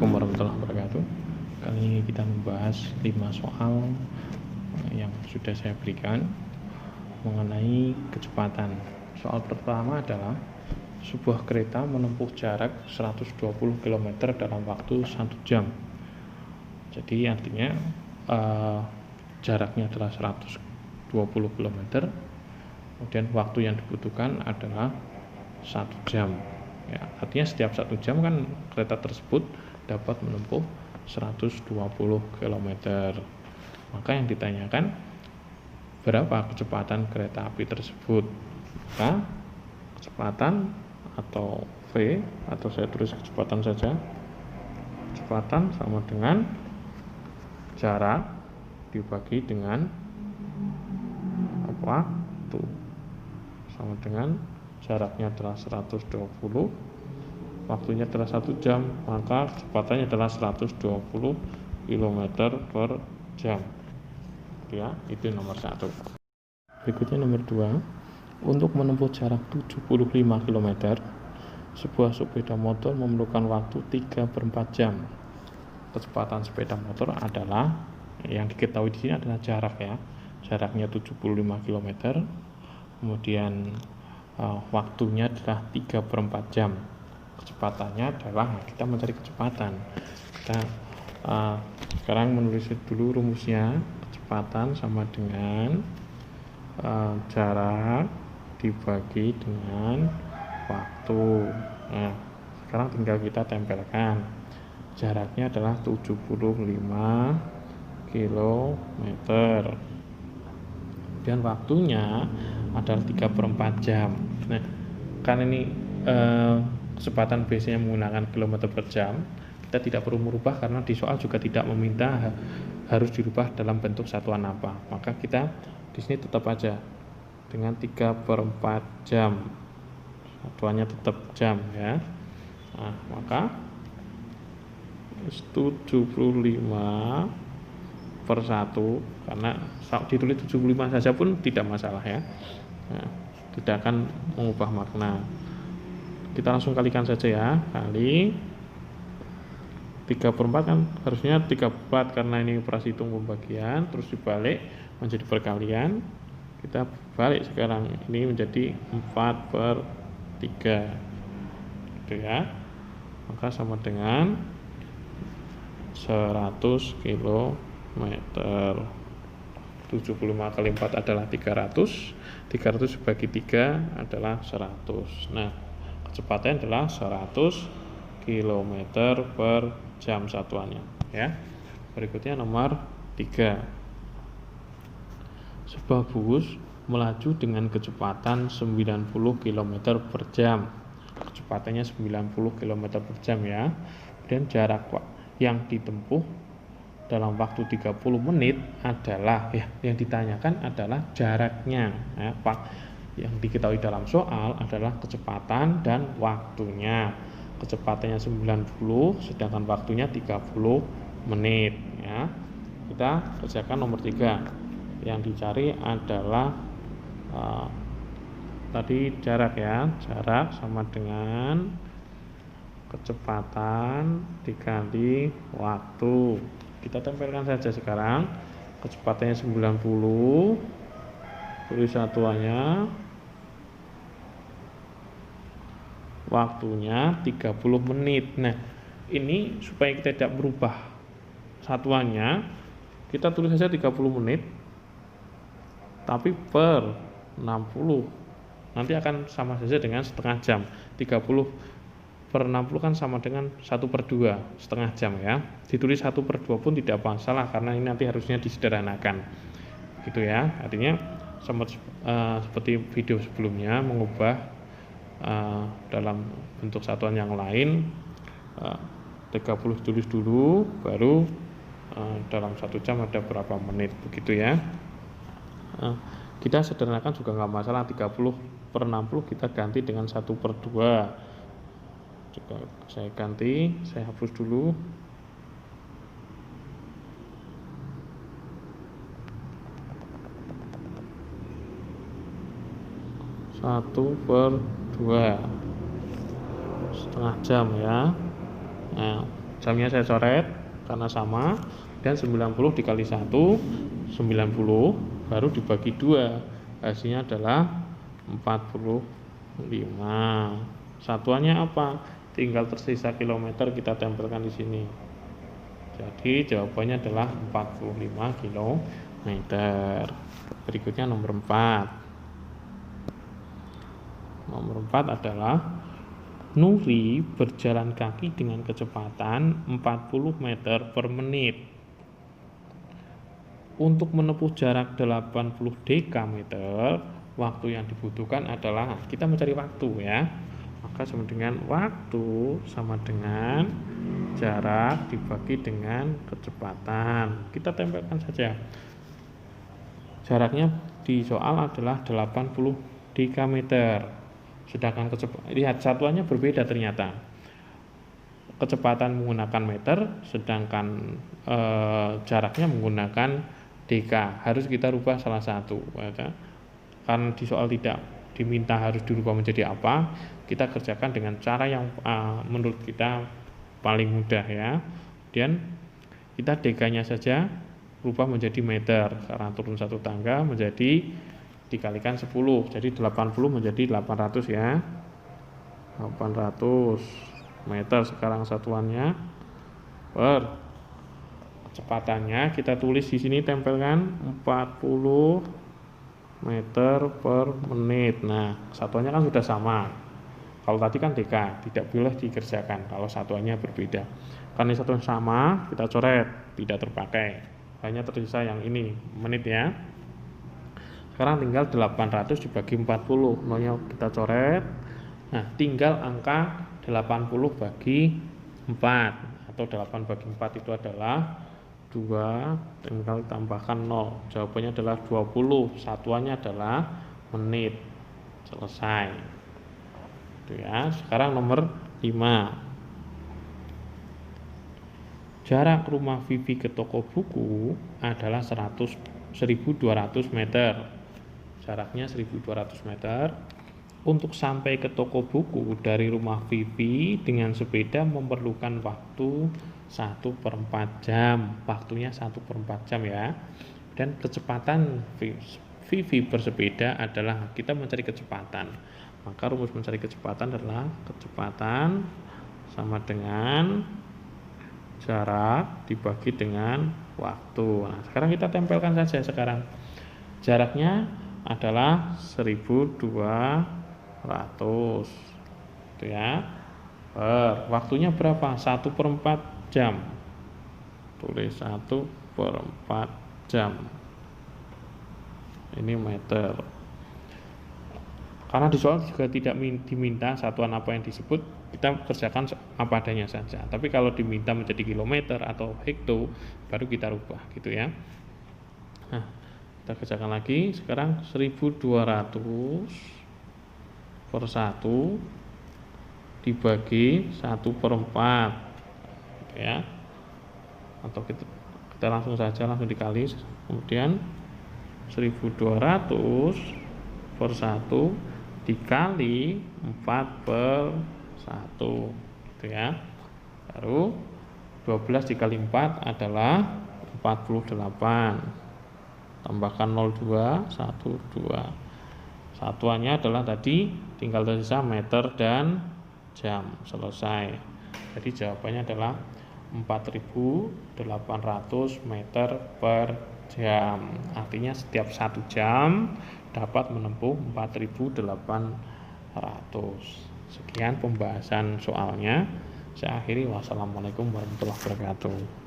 Assalamualaikum warahmatullahi wabarakatuh. Kali ini kita membahas 5 soal yang sudah saya berikan mengenai kecepatan. Soal pertama adalah sebuah kereta menempuh jarak 120 km dalam waktu 1 jam. Jadi artinya jaraknya adalah 120 km, kemudian waktu yang dibutuhkan adalah 1 jam. Ya, artinya setiap 1 jam kan kereta tersebut dapat menempuh 120 km. Maka yang ditanyakan berapa kecepatan kereta api tersebut? Maka kecepatan atau V, atau saya tulis kecepatan saja. Kecepatan sama dengan jarak dibagi dengan waktu, sama dengan jaraknya adalah 120, waktunya adalah 1 jam, maka kecepatannya adalah 120 km per jam. Ya, itu nomor 1. Berikutnya nomor 2. Untuk menempuh jarak 75 km, sebuah sepeda motor memerlukan waktu 3/4 jam. Kecepatan sepeda motor adalah, yang diketahui di sini adalah jarak ya. Jaraknya 75 km. Kemudian waktunya adalah 3/4 jam. Kecepatannya adalah, kita mencari kecepatan. Kita sekarang menulis dulu rumusnya. Kecepatan sama dengan jarak dibagi dengan waktu. Nah, sekarang tinggal kita tempelkan. Jaraknya adalah 75 km. Dan waktunya adalah 3/4 jam. Nah, kan ini kecepatan biasanya menggunakan kilometer per jam, kita tidak perlu merubah karena di soal juga tidak meminta harus dirubah dalam bentuk satuan apa. Maka kita di sini tetap aja dengan 3/4 jam. Satuannya tetap jam ya. Nah, maka 75/1, karena ditulis 75 saja pun tidak masalah ya. Nah, tidak akan mengubah makna. Kita langsung kalikan saja ya. Kali 3/4 kan harusnya 3/4 karena ini operasi hitung pembagian, terus dibalik menjadi perkalian. Kita balik sekarang, ini menjadi 4/3 gitu ya. Maka sama dengan 100 km. 75 kali 4 adalah 300. 300 bagi 3 adalah 100. Nah, kecepatannya adalah 100 km per jam satuannya ya. Berikutnya nomor 3. Sebuah bus melaju dengan kecepatan 90 km per jam. Kecepatannya 90 km per jam ya. Dan jarak yang ditempuh dalam waktu 30 menit adalah, ya, yang ditanyakan adalah jaraknya ya, Pak. Yang diketahui dalam soal adalah kecepatan dan waktunya. Kecepatannya 90 sedangkan waktunya 30 menit ya. Kita kerjakan nomor 3. Yang dicari adalah tadi jarak ya. Jarak sama dengan kecepatan dikali waktu. Kita tempelkan saja sekarang. Kecepatannya 90, tulis satuannya, waktunya 30 menit. Nah, ini supaya kita tidak berubah satuannya, kita tulis saja 30 menit tapi per 60. Nanti akan sama saja dengan setengah jam. 30 per 60 kan sama dengan 1/2, setengah jam ya. Ditulis 1/2 pun tidak masalah karena ini nanti harusnya disederhanakan gitu ya. Artinya seperti video sebelumnya, mengubah dalam bentuk satuan yang lain. 30 tulis dulu, baru dalam 1 jam ada berapa menit begitu ya. Kita sederhanakan juga nggak masalah. 30 per 60 kita ganti dengan 1/2. Jika saya ganti, saya hapus dulu. Satu per 2, setengah jam ya. Nah, jamnya saya coret karena sama, dan 90 dikali 1 90, baru dibagi 2, hasilnya adalah 45. Satuannya apa? Tinggal tersisa kilometer kita tempelkan di sini. Jadi jawabannya adalah 45 km. Berikutnya nomor 4. Nomor 4 adalah Nuri berjalan kaki dengan kecepatan 40 meter per menit. Untuk menempuh jarak 80 dekameter, waktu yang dibutuhkan adalah, kita mencari waktu ya, maka sama dengan waktu sama dengan jarak dibagi dengan kecepatan. Kita tempelkan saja. Jaraknya di soal adalah 80 dekameter. Sedangkan lihat satuannya berbeda ternyata. Kecepatan menggunakan meter, sedangkan jaraknya menggunakan deka. Harus kita rubah salah satu. Karena di soal tidak diminta harus dirubah menjadi apa, kita kerjakan dengan cara yang menurut kita paling mudah ya. Dan kita dekanya saja rubah menjadi meter, karena turun satu tangga menjadi dikalikan 10, jadi 80 menjadi 800 ya. 800 meter sekarang satuannya per kecepatannya kita tulis di sini, tempelkan 40 meter per menit. Nah, satuannya kan sudah sama. Kalau tadi kan deka, tidak boleh dikerjakan kalau satuannya berbeda. Karena satuan sama, kita coret, tidak terpakai. Hanya tersisa yang ini, menit ya. Sekarang tinggal 800 dibagi 40, nolnya kita coret. Nah, tinggal angka 80 bagi 4, atau 8 bagi 4 itu adalah 2, tinggal tambahkan 0. Jawabannya adalah 20, satuannya adalah menit. Selesai. Itu ya. Sekarang nomor 5. Jarak rumah Vivi ke toko buku adalah 1200 meter. Jaraknya 1200 meter. Untuk sampai ke toko buku dari rumah Vivi dengan sepeda memerlukan waktu 1/4 jam. Waktunya 1/4 jam ya. Dan kecepatan Vivi bersepeda adalah, kita mencari kecepatan. Maka rumus mencari kecepatan adalah kecepatan sama dengan jarak dibagi dengan waktu. Nah, sekarang kita tempelkan saja sekarang. Jaraknya adalah 1200 itu ya. Waktunya berapa? 1/4 jam. Tulis 1/4 jam. Ini meter. Karena di soal juga tidak diminta satuan apa yang disebut, kita kerjakan apa adanya saja. Tapi kalau diminta menjadi kilometer atau hekto, baru kita rubah gitu ya. Nah, kita kerjakan lagi. Sekarang 1200 per 1 dibagi 1/4 gitu ya. Atau kita langsung saja, langsung dikali. Kemudian 1200 per 1 dikali 4/1 gitu ya. Baru 12 dikali 4 adalah 48. Tambahkan 02, 12. Satuannya adalah tadi tinggal tersisa meter dan jam. Selesai. Jadi jawabannya adalah 4800 meter per jam. Artinya setiap 1 jam dapat menempuh 4800. Sekian pembahasan soalnya. Saya akhiri. Wassalamualaikum warahmatullahi wabarakatuh.